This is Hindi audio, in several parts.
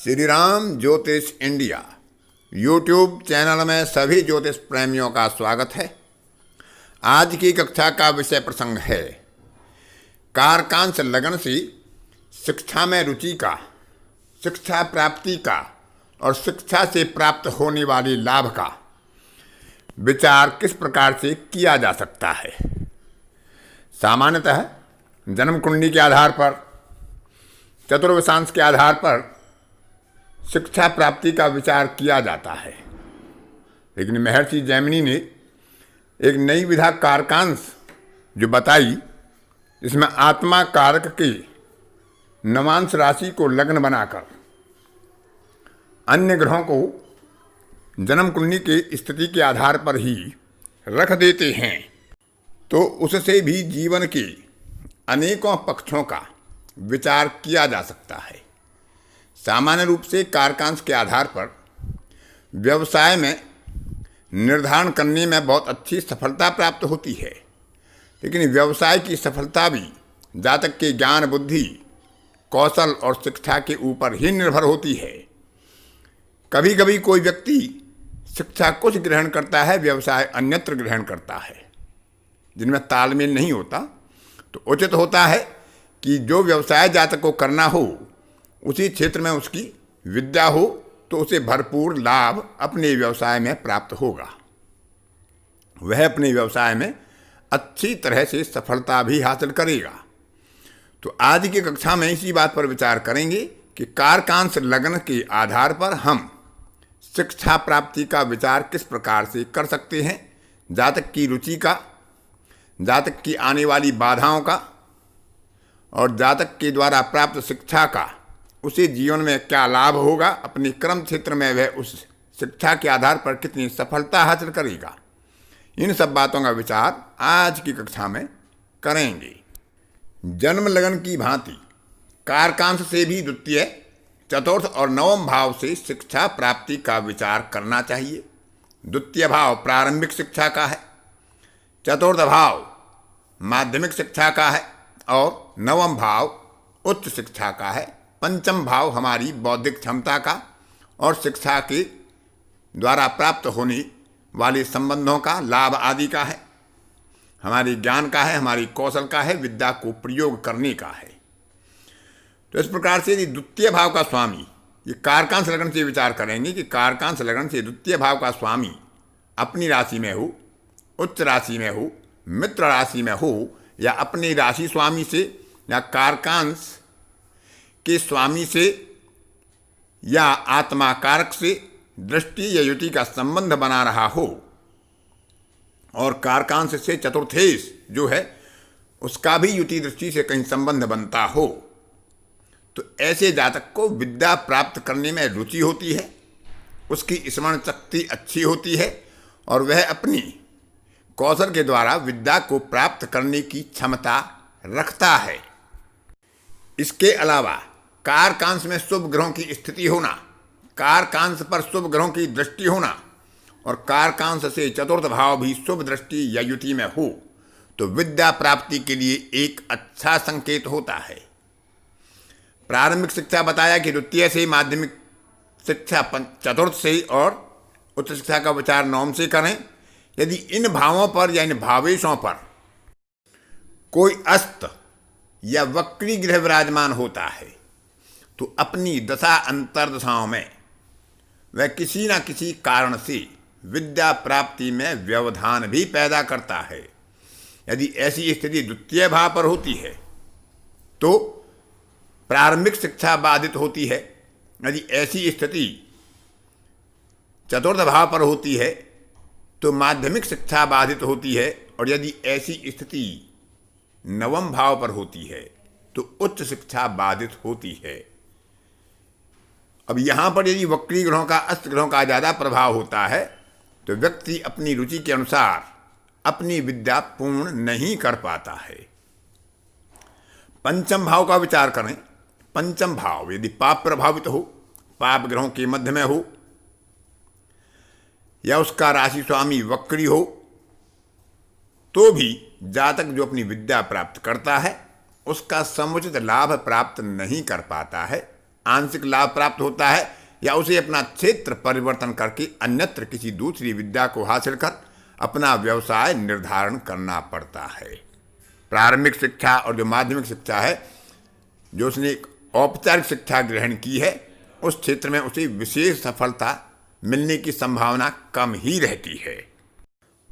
श्री राम ज्योतिष इंडिया यूट्यूब चैनल में सभी ज्योतिष प्रेमियों का स्वागत है। आज की कक्षा का विषय प्रसंग है कारकांश लगन से शिक्षा में रुचि का, शिक्षा प्राप्ति का और शिक्षा से प्राप्त होने वाले लाभ का विचार किस प्रकार से किया जा सकता है। सामान्यतः जन्म कुंडली के आधार पर, चतुर्वशांश के आधार पर शिक्षा प्राप्ति का विचार किया जाता है, लेकिन महर्षि जैमिनी ने एक नई विधा कारकांश जो बताई, जिसमें आत्मा कारक के नवांश राशि को लग्न बनाकर अन्य ग्रहों को जन्म कुंडली के स्थिति के आधार पर ही रख देते हैं, तो उससे भी जीवन के अनेकों पक्षों का विचार किया जा सकता है। सामान्य रूप से कारकांश के आधार पर व्यवसाय में निर्धारण करने में बहुत अच्छी सफलता प्राप्त होती है, लेकिन व्यवसाय की सफलता भी जातक के ज्ञान, बुद्धि, कौशल और शिक्षा के ऊपर ही निर्भर होती है। कभी कभी कोई व्यक्ति शिक्षा कुछ ग्रहण करता है, व्यवसाय अन्यत्र ग्रहण करता है, जिनमें तालमेल नहीं होता। तो उचित होता है कि जो व्यवसाय जातक को करना हो, उसी क्षेत्र में उसकी विद्या हो, तो उसे भरपूर लाभ अपने व्यवसाय में प्राप्त होगा। वह अपने व्यवसाय में अच्छी तरह से सफलता भी हासिल करेगा। तो आज की कक्षा में इसी बात पर विचार करेंगे कि कारकांश लग्न के आधार पर हम शिक्षा प्राप्ति का विचार किस प्रकार से कर सकते हैं, जातक की रुचि का, जातक की आने वाली बाधाओं का और जातक के द्वारा प्राप्त शिक्षा का उसे जीवन में क्या लाभ होगा, अपने कर्म क्षेत्र में वह उस शिक्षा के आधार पर कितनी सफलता हासिल करेगा। इन सब बातों का विचार आज की कक्षा में करेंगे। जन्म लगन की भांति कारकांश से भी द्वितीय, चतुर्थ और नवम भाव से शिक्षा प्राप्ति का विचार करना चाहिए। द्वितीय भाव प्रारंभिक शिक्षा का है, चतुर्थ भाव माध्यमिक शिक्षा का है और नवम भाव उच्च शिक्षा का है। पंचम भाव हमारी बौद्धिक क्षमता का और शिक्षा के द्वारा प्राप्त होने वाले संबंधों का, लाभ आदि का है, हमारे ज्ञान का है, हमारी कौशल का है, विद्या को प्रयोग करने का है। तो इस प्रकार से द्वितीय भाव का स्वामी, ये कारकांश लगन से विचार करेंगे कि कारकांश लगन से द्वितीय भाव का स्वामी अपनी राशि में हो, उच्च राशि में हो, मित्र राशि में हो, या अपनी राशि स्वामी से या कारकांश के स्वामी से या आत्मा कारक से दृष्टि या युति का संबंध बना रहा हो और कारकांश से चतुर्थेश जो है उसका भी युति दृष्टि से कहीं संबंध बनता हो, तो ऐसे जातक को विद्या प्राप्त करने में रुचि होती है, उसकी स्मरण शक्ति अच्छी होती है और वह अपनी कौशल के द्वारा विद्या को प्राप्त करने की क्षमता रखता है। इसके अलावा कारकांश में शुभ ग्रहों की स्थिति होना, कारकांश पर शुभ ग्रहों की दृष्टि होना और कारकांश से चतुर्थ भाव भी शुभ दृष्टि या युति में हो, तो विद्या प्राप्ति के लिए एक अच्छा संकेत होता है। प्रारंभिक शिक्षा बताया कि द्वितीय से, माध्यमिक शिक्षा चतुर्थ से और उच्च शिक्षा का विचार नवम से करें। यदि इन भावों पर या इन भावेशों पर कोई अस्त या वक्री ग्रह विराजमान होता है, तो अपनी दशा अंतर्दशाओं में वह किसी न किसी कारण से विद्या प्राप्ति में व्यवधान भी पैदा करता है। यदि ऐसी स्थिति द्वितीय भाव पर होती है तो प्रारंभिक शिक्षा बाधित होती है। यदि ऐसी स्थिति चतुर्थ भाव पर होती है तो माध्यमिक शिक्षा बाधित होती है, और यदि ऐसी स्थिति नवम भाव पर होती है तो उच्च शिक्षा बाधित होती है। अब यहाँ पर यदि वक्री ग्रहों का, अस्त ग्रहों का ज़्यादा प्रभाव होता है तो व्यक्ति अपनी रुचि के अनुसार अपनी विद्या पूर्ण नहीं कर पाता है। पंचम भाव का विचार करें। पंचम भाव यदि पाप प्रभावित हो, पाप ग्रहों के मध्य में हो, या उसका राशि स्वामी वक्री हो, तो भी जातक जो अपनी विद्या प्राप्त करता है उसका समुचित लाभ प्राप्त नहीं कर पाता है, आंशिक लाभ प्राप्त होता है या उसे अपना क्षेत्र परिवर्तन करके अन्यत्र किसी दूसरी विद्या को हासिल कर अपना व्यवसाय निर्धारण करना पड़ता है। प्रारंभिक शिक्षा और जो माध्यमिक शिक्षा है, जो उसने औपचारिक शिक्षा ग्रहण की है, उस क्षेत्र में उसे विशेष सफलता मिलने की संभावना कम ही रहती है।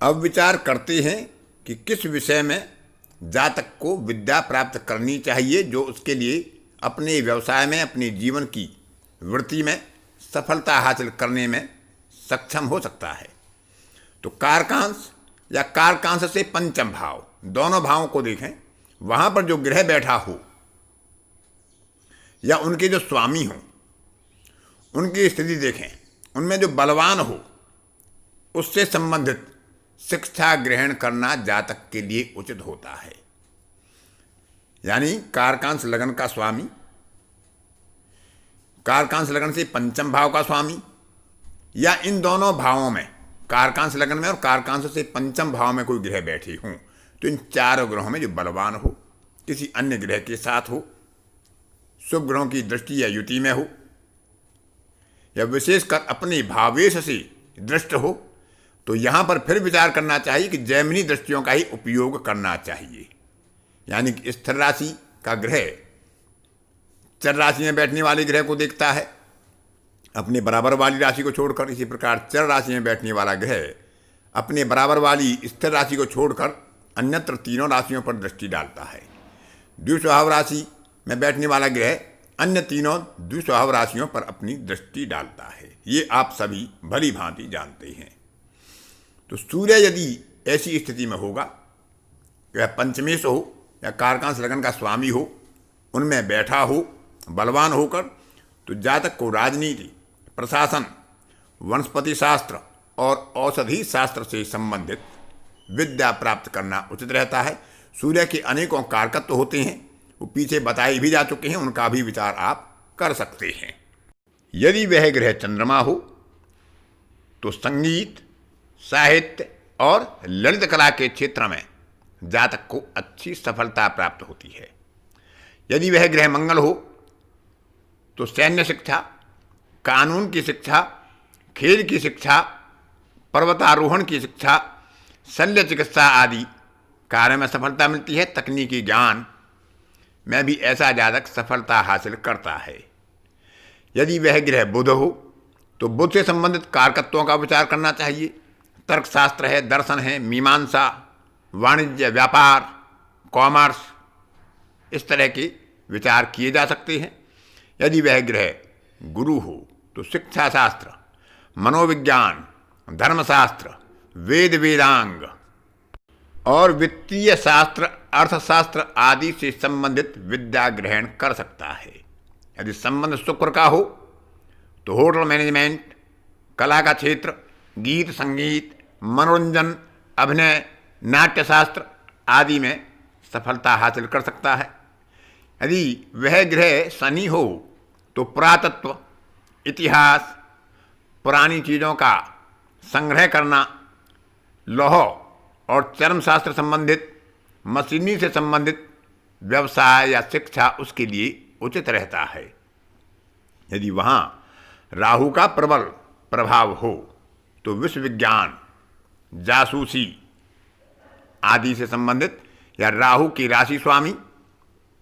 अब विचार करते हैं कि किस विषय में जातक को विद्या प्राप्त करनी चाहिए जो उसके लिए अपने व्यवसाय में, अपने जीवन की वृत्ति में सफलता हासिल करने में सक्षम हो सकता है। तो कारकांश या कारकांश से पंचम भाव, दोनों भावों को देखें। वहां पर जो ग्रह बैठा हो या उनके जो स्वामी हो, उनकी स्थिति देखें, उनमें जो बलवान हो, उससे संबंधित शिक्षा ग्रहण करना जातक के लिए उचित होता है। यानी कारकांश लगन का स्वामी, कारकांश लगन से पंचम भाव का स्वामी, या इन दोनों भावों में, कारकांश लगन में और कारकांश से पंचम भाव में कोई ग्रह बैठे हों, तो इन चारों ग्रहों में जो बलवान हो, किसी अन्य ग्रह के साथ हो, शुभ ग्रहों की दृष्टि या युति में हो, या विशेषकर अपने भावेश से दृष्ट हो, तो यहां पर फिर विचार करना चाहिए कि जैमिनी दृष्टियों का ही उपयोग करना चाहिए। यानी कि स्थिर राशि का ग्रह चर राशि में बैठने वाले ग्रह को देखता है अपने बराबर वाली राशि को छोड़कर, इसी प्रकार चर राशि में बैठने वाला ग्रह अपने बराबर वाली स्थिर राशि को छोड़कर अन्यत्र तीनों राशियों पर दृष्टि डालता है। द्विस्वभाव राशि में बैठने वाला ग्रह अन्य तीनों द्विस्वभाव राशियों पर अपनी दृष्टि डालता है। ये आप सभी भली भांति जानते हैं। तो सूर्य यदि ऐसी स्थिति में होगा, वह पंचमेश हो या कारकांश लगन का स्वामी हो, उनमें बैठा हो बलवान होकर, तो जातक को राजनीति, प्रशासन, वनस्पति शास्त्र और औषधि शास्त्र से संबंधित विद्या प्राप्त करना उचित रहता है। सूर्य के अनेकों कारकत्व होते हैं, वो पीछे बताए भी जा चुके हैं, उनका भी विचार आप कर सकते हैं। यदि वह ग्रह चंद्रमा हो तो संगीत, साहित्य और ललित कला के क्षेत्र में जातक को अच्छी सफलता प्राप्त होती है। यदि वह ग्रह मंगल हो तो सैन्य शिक्षा, कानून की शिक्षा, खेल की शिक्षा, पर्वतारोहण की शिक्षा, शल्य चिकित्सा आदि कार्य में सफलता मिलती है। तकनीकी ज्ञान में भी ऐसा जातक सफलता हासिल करता है। यदि वह ग्रह बुध हो तो बुध से संबंधित कारकत्वों का विचार करना चाहिए। तर्कशास्त्र है, दर्शन है, मीमांसा, वाणिज्य, व्यापार, कॉमर्स, इस तरह के विचार किए जा सकते हैं। यदि वह ग्रह गुरु हो तो शिक्षा शास्त्र, मनोविज्ञान, धर्मशास्त्र, वेद वेदांग और वित्तीय शास्त्र, अर्थशास्त्र आदि से संबंधित विद्या ग्रहण कर सकता है। यदि संबंध शुक्र का हो तो होटल मैनेजमेंट, कला का क्षेत्र, गीत संगीत, मनोरंजन, अभिनय, नाट्यशास्त्र आदि में सफलता हासिल कर सकता है। यदि वह ग्रह शनि हो तो पुरातत्व, इतिहास, पुरानी चीज़ों का संग्रह करना, लौह और चर्म शास्त्र संबंधित, मशीनी से संबंधित व्यवसाय या शिक्षा उसके लिए उचित रहता है। यदि वहाँ राहु का प्रबल प्रभाव हो तो विश्व विज्ञान, जासूसी आदि से संबंधित या राहु की राशि स्वामी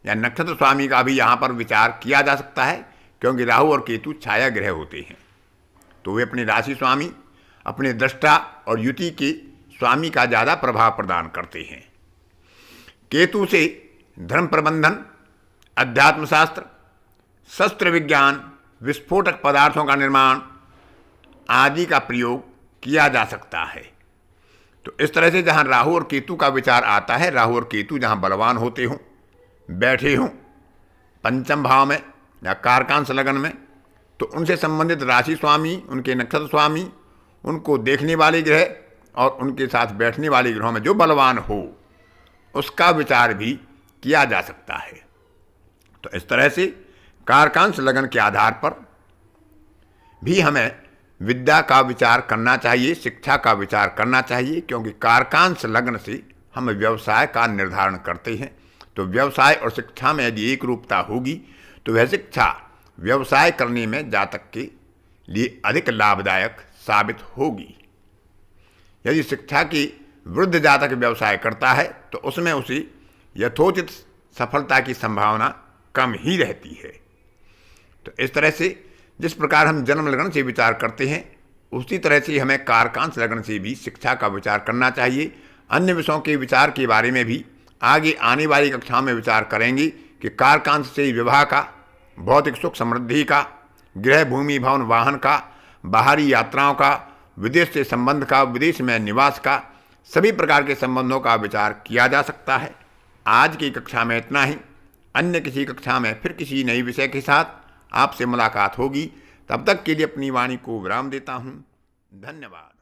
या नक्षत्र स्वामी का भी यहाँ पर विचार किया जा सकता है, क्योंकि राहु और केतु छाया ग्रह होते हैं, तो वे अपने राशि स्वामी, अपने दृष्टा और युति के स्वामी का ज़्यादा प्रभाव प्रदान करते हैं। केतु से धर्म प्रबंधन, अध्यात्म शास्त्र, शस्त्र विज्ञान, विस्फोटक पदार्थों का निर्माण आदि का प्रयोग किया जा सकता है। तो इस तरह से जहाँ राहु और केतु का विचार आता है, राहु और केतु जहाँ बलवान होते हों, बैठे हों पंचम भाव में या कारकांश लगन में, तो उनसे संबंधित राशि स्वामी, उनके नक्षत्र स्वामी, उनको देखने वाले ग्रह और उनके साथ बैठने वाले ग्रहों में जो बलवान हो उसका विचार भी किया जा सकता है। तो इस तरह से कारकांश लगन के आधार पर भी हमें विद्या का विचार करना चाहिए, शिक्षा का विचार करना चाहिए, क्योंकि कारकांश लग्न से हम व्यवसाय का निर्धारण करते हैं। तो व्यवसाय और शिक्षा में यदि एक रूपता होगी तो वह शिक्षा व्यवसाय करने में जातक के लिए अधिक लाभदायक साबित होगी। यदि शिक्षा की वृद्ध जातक व्यवसाय करता है तो उसमें उसी यथोचित सफलता की संभावना कम ही रहती है। तो इस तरह से जिस प्रकार हम जन्म लग्न से विचार करते हैं उसी तरह से हमें कारकांश लग्न से भी शिक्षा का विचार करना चाहिए। अन्य विषयों के विचार के बारे में भी आगे आने वाली कक्षाओं में विचार करेंगे कि कारकांश से विवाह का, भौतिक सुख समृद्धि का, गृह भूमि भवन वाहन का, बाहरी यात्राओं का, विदेश से संबंध का, विदेश में निवास का, सभी प्रकार के संबंधों का विचार किया जा सकता है। आज की कक्षा में इतना ही। अन्य किसी कक्षा में फिर किसी नई विषय के साथ आपसे मुलाकात होगी। तब तक के लिए अपनी वाणी को विराम देता हूँ। धन्यवाद।